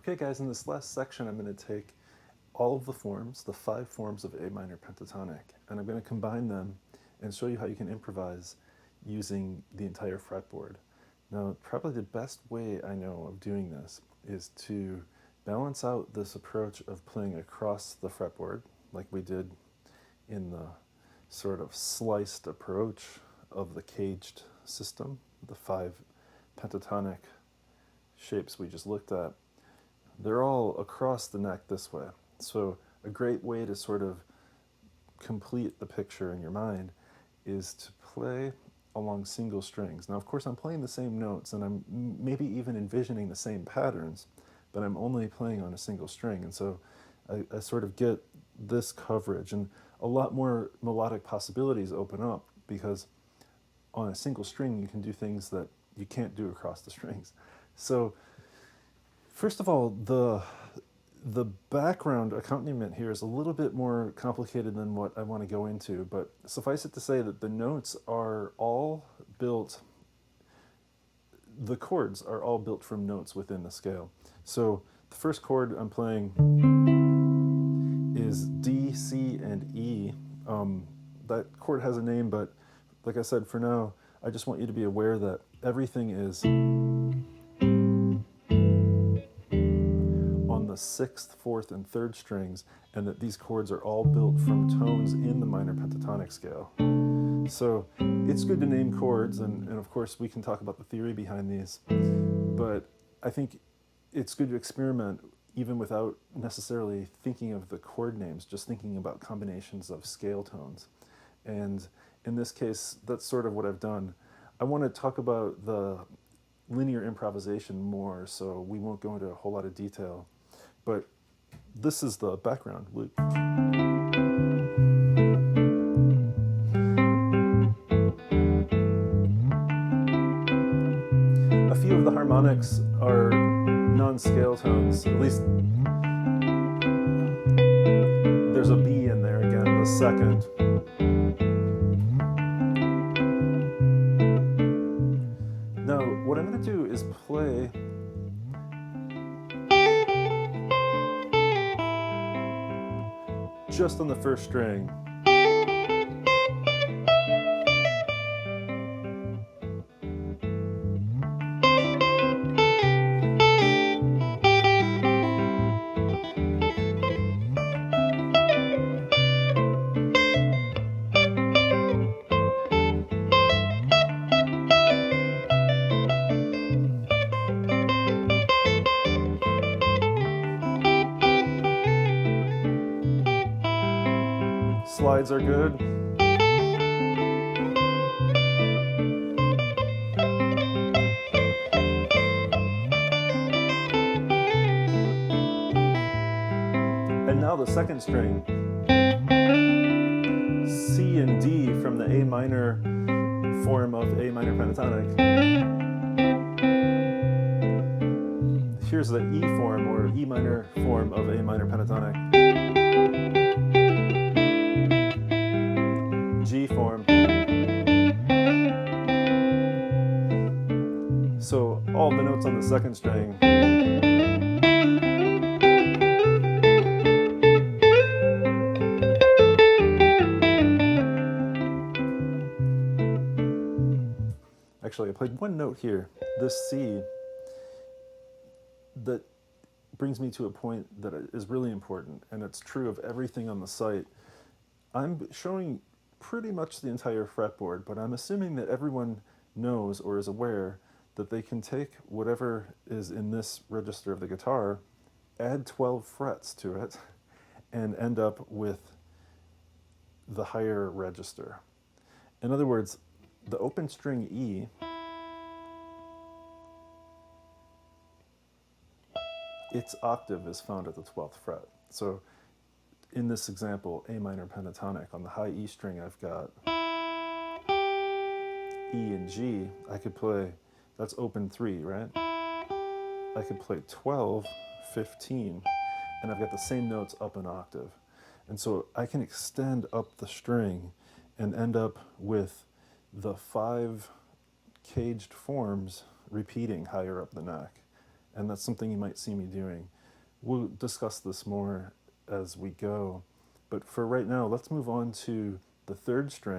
Okay guys, in this last section I'm going to take all of the forms, the 5 forms of A minor pentatonic, and I'm going to combine them and show you how you can improvise using the entire fretboard. Now, probably the best way I know of doing this is to balance out this approach of playing across the fretboard, like we did in the sort of sliced approach of the caged system, the 5 pentatonic shapes we just looked at. They're all across the neck this way. So a great way to sort of complete the picture in your mind is to play along single strings. Now, of course, I'm playing the same notes and I'm maybe even envisioning the same patterns, but I'm only playing on a single string. And so I sort of get this coverage, and a lot more melodic possibilities open up because on a single string you can do things that you can't do across the strings. So first of all, the background accompaniment here is a little bit more complicated than what I want to go into, but suffice it to say that the notes are all built, the chords are all built from notes within the scale. So the first chord I'm playing is D, C, and E. That chord has a name, but like I said, for now, I just want you to be aware that everything is on the 6th, 4th, and 3rd strings, and that these chords are all built from tones in the minor pentatonic scale. So it's good to name chords, and of course we can talk about the theory behind these, but I think it's good to experiment even without necessarily thinking of the chord names, just thinking about combinations of scale tones. And in this case, that's sort of what I've done. I want to talk about the linear improvisation more, so we won't go into a whole lot of detail. But this is the background loop. A few of the harmonics are non-scale tones, at least there's a B in there again, the 2nd. Now, what I'm going to do is play just on the 1st string. Slides are good. And now the 2nd string. C and D from the A minor form of A minor pentatonic. Here's the E form, or E minor form of A minor pentatonic. G form. So all the notes on the 2nd string. Actually, I played one note here, this C, that brings me to a point that is really important, and it's true of everything on the site. I'm showing pretty much the entire fretboard, but I'm assuming that everyone knows or is aware that they can take whatever is in this register of the guitar, add 12 frets to it, and end up with the higher register. In other words, the open string E, its octave is found at the 12th fret. So in this example, A minor pentatonic, on the high E string I've got E and G. I could play, that's open 3, right? I could play 12, 15, and I've got the same notes up an octave. And so I can extend up the string and end up with the 5 caged forms repeating higher up the neck. and that's something you might see me doing. We'll discuss this more as we go, but for right now, let's move on to the third string.